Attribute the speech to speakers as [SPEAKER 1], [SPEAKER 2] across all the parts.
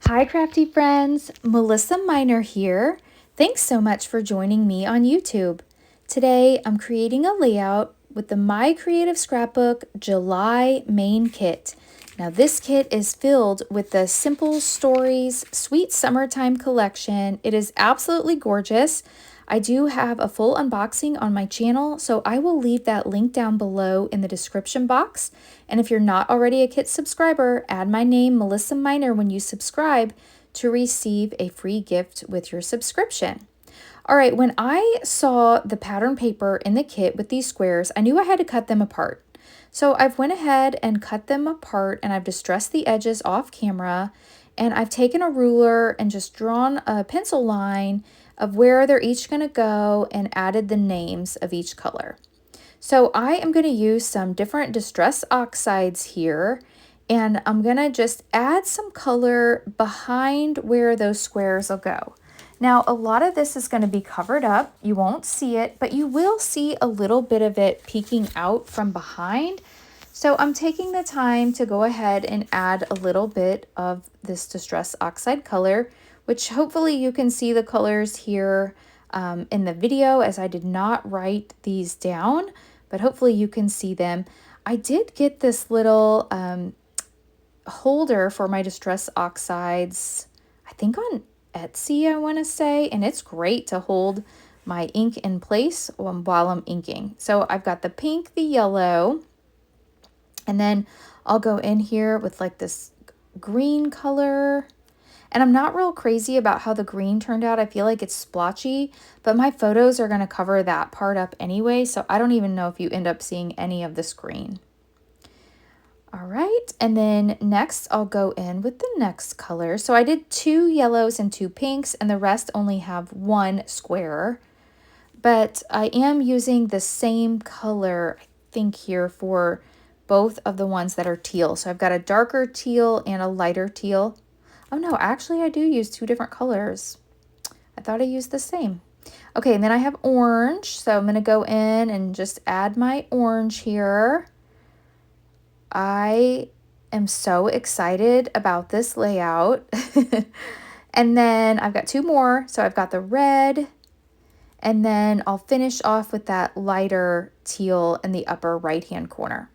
[SPEAKER 1] Hi crafty friends, Melissa Minor here. Thanks so much for joining me on YouTube. Today I'm creating a layout with the My Creative Scrapbook July main kit. Now this kit is filled with the Simple Stories Sweet Summertime collection. It is absolutely gorgeous. I do have a full unboxing on my channel, so I will leave that link down below in the description box. And if you're not already a kit subscriber, add my name, Melissa Minor, when you subscribe to receive a free gift with your subscription. All right, when I saw the pattern paper in the kit with these squares, I knew I had to cut them apart. So I've went ahead and cut them apart, and I've distressed the edges off camera, and I've taken a ruler and just drawn a pencil line of where they're each going to go and added the names of each color. So I am going to use some different distress oxides here, and I'm going to just add some color behind where those squares will go. Now, a lot of this is going to be covered up. You won't see it, but you will see a little bit of it peeking out from behind. So I'm taking the time to go ahead and add a little bit of this distress oxide color, which hopefully you can see the colors here in the video, as I did not write these down, but hopefully you can see them. I did get this little holder for my distress oxides, I think on Etsy, I want to say, and it's great to hold my ink in place while I'm inking. So I've got the pink, the yellow, and then I'll go in here with like this green color. And I'm not real crazy about how the green turned out. I feel like it's splotchy, but my photos are going to cover that part up anyway, so I don't even know if you end up seeing any of this green. All right, and then next I'll go in with the next color. So I did 2 yellows and 2 pinks, and the rest only have 1 square. But I am using the same color, I think, here for both of the ones that are teal. So I've got a darker teal and a lighter teal. Oh no, actually I do use 2 different colors. I thought I used the same. Okay, and then I have orange. So I'm going to go in and just add my orange here. I am so excited about this layout. And then I've got 2 more. So I've got the red, and then I'll finish off with that lighter teal in the upper right-hand corner.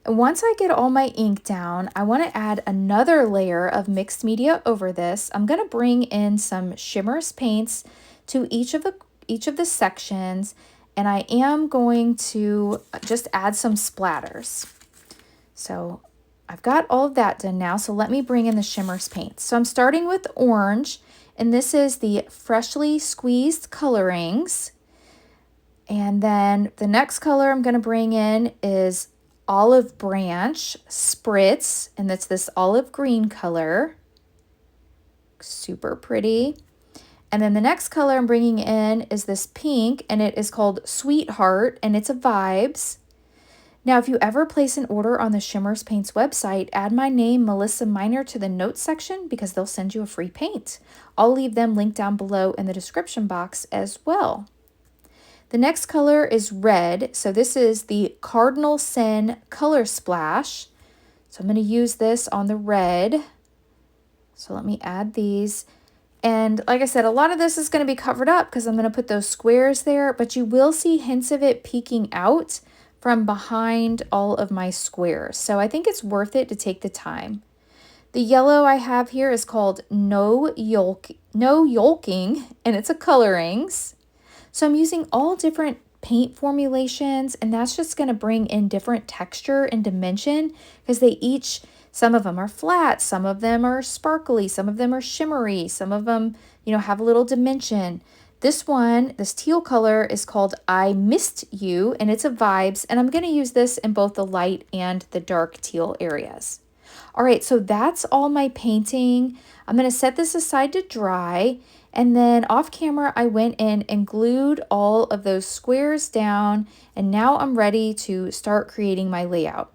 [SPEAKER 1] And once I get all my ink down, I want to add another layer of mixed media over this. I'm going to bring in some shimmerous paints to each of the sections, and I am going to just add some splatters. So I've got all of that done now, so let me bring in the shimmerous paints. So I'm starting with orange, and this is the freshly squeezed colorings. And then the next color I'm going to bring in is olive Branch-Spritz, and that's this olive green color. Super pretty. And then the next color I'm bringing in is this pink, and it is called Sweetheart, and it's a Vibez. Now, if you ever place an order on the Shimmerous Paints website, add my name, Melissa Minor, to the notes section because they'll send you a free paint. I'll leave them linked down below in the description box as well. The next color is red, so this is the Cardinal Sin Color Splash. So I'm going to use this on the red. So let me add these. And like I said, a lot of this is going to be covered up because I'm going to put those squares there, but you will see hints of it peeking out from behind all of my squares. So I think it's worth it to take the time. The yellow I have here is called No Yolking, and it's a Coloringz. So I'm using all different paint formulations, and that's just going to bring in different texture and dimension because some of them are flat, some of them are sparkly, some of them are shimmery, some of them, have a little dimension. This one, this teal color, is called I Missed You, and it's a Vibez, and I'm going to use this in both the light and the dark teal areas. All right, so that's all my painting. I'm going to set this aside to dry, and then off camera, I went in and glued all of those squares down, and now I'm ready to start creating my layout.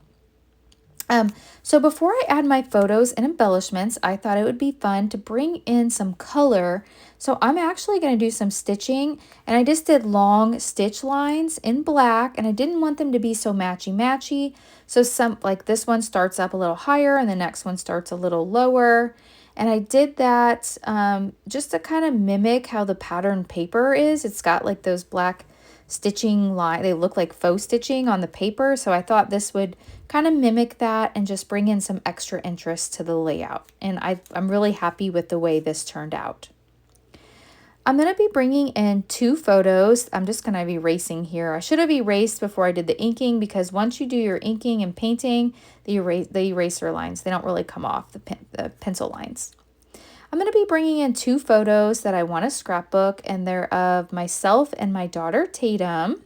[SPEAKER 1] So before I add my photos and embellishments, I thought it would be fun to bring in some color. So I'm actually going to do some stitching, and I just did long stitch lines in black, and I didn't want them to be so matchy-matchy. So some, like this one starts up a little higher and the next one starts a little lower. And I did that just to kind of mimic how the pattern paper is. It's got like those black stitching line, they look like faux stitching on the paper, so I thought this would kind of mimic that and just bring in some extra interest to the layout. And I'm really happy with the way this turned out. I'm going to be bringing in 2 photos. I'm just going to be erasing here. I should have erased before I did the inking, because once you do your inking and painting, the eraser lines, they don't really come off, the pencil lines. I'm going to be bringing in 2 photos that I want to scrapbook, and they're of myself and my daughter Tatum.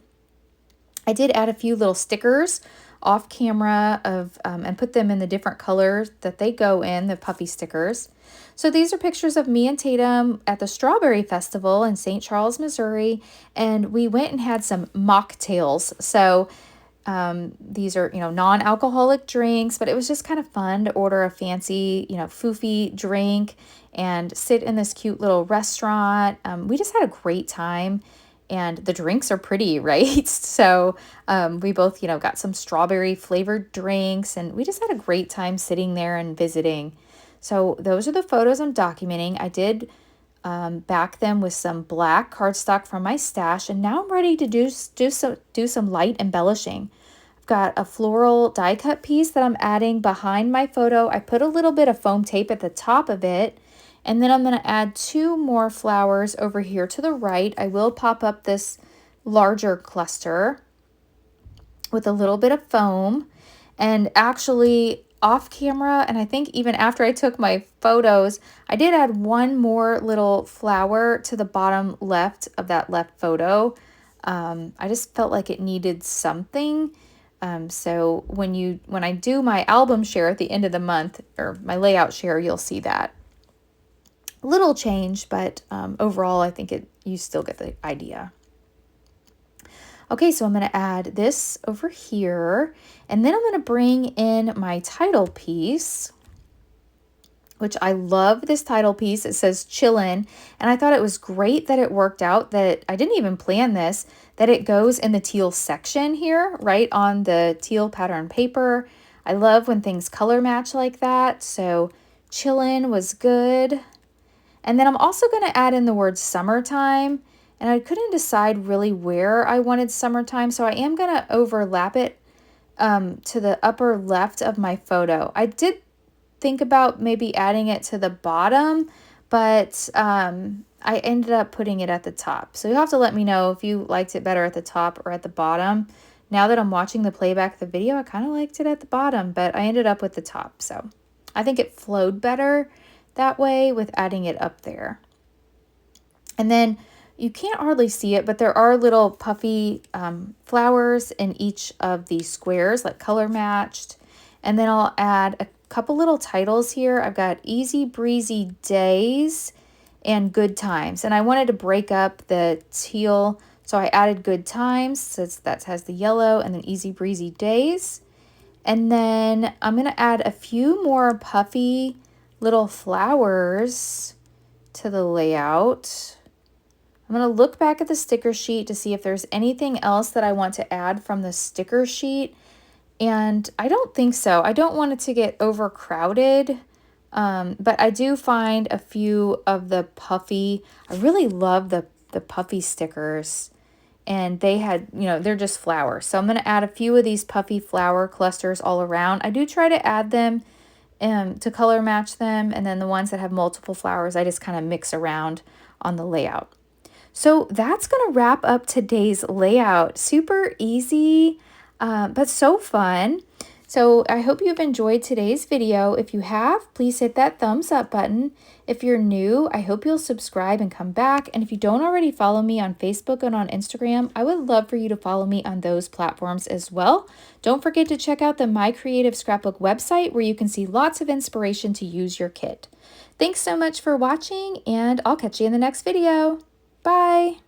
[SPEAKER 1] I did add a few little stickers off camera and put them in the different colors that they go in, the puffy stickers. So these are pictures of me and Tatum at the Strawberry Festival in St. Charles, Missouri, and we went and had some mocktails. So these are, non-alcoholic drinks, but it was just kind of fun to order a fancy, foofy drink and sit in this cute little restaurant. We just had a great time, and the drinks are pretty, right? So we both, got some strawberry flavored drinks, and we just had a great time sitting there and visiting. So those are the photos I'm documenting. I did back them with some black cardstock from my stash, and now I'm ready to do some light embellishing. I've got a floral die cut piece that I'm adding behind my photo. I put a little bit of foam tape at the top of it, and then I'm going to add 2 more flowers over here to the right. I will pop up this larger cluster with a little bit of foam, and actually off camera, and I think even after I took my photos, I did add 1 more little flower to the bottom left of that left photo. I just felt like it needed something. So when I do my album share at the end of the month, or my layout share, you'll see that. Little change, but overall I think you still get the idea. Okay, so I'm going to add this over here, and then I'm going to bring in my title piece, which I love this title piece. It says Chillin', and I thought it was great that it worked out, that I didn't even plan this, that it goes in the teal section here, right on the teal pattern paper. I love when things color match like that, so Chillin' was good. And then I'm also going to add in the word summertime. And I couldn't decide really where I wanted summertime, so I am going to overlap it to the upper left of my photo. I did think about maybe adding it to the bottom, but I ended up putting it at the top. So you'll have to let me know if you liked it better at the top or at the bottom. Now that I'm watching the playback of the video, I kind of liked it at the bottom, but I ended up with the top. So I think it flowed better that way with adding it up there. And then you can't hardly see it, but there are little puffy flowers in each of these squares, like color matched. And then I'll add a couple little titles here. I've got Easy Breezy Days and Good Times. And I wanted to break up the teal, so I added Good Times, since that has the yellow, and then Easy Breezy Days. And then I'm going to add a few more puffy little flowers to the layout. I'm going to look back at the sticker sheet to see if there's anything else that I want to add from the sticker sheet. And I don't think so. I don't want it to get overcrowded, but I do find a few of the puffy, I really love the puffy stickers. And they had, they're just flowers. So I'm going to add a few of these puffy flower clusters all around. I do try to add them to color match them. And then the ones that have multiple flowers, I just kind of mix around on the layout. So that's going to wrap up today's layout. Super easy, but so fun. So I hope you've enjoyed today's video. If you have, please hit that thumbs up button. If you're new, I hope you'll subscribe and come back. And if you don't already follow me on Facebook and on Instagram, I would love for you to follow me on those platforms as well. Don't forget to check out the My Creative Scrapbook website, where you can see lots of inspiration to use your kit. Thanks so much for watching, and I'll catch you in the next video. Bye!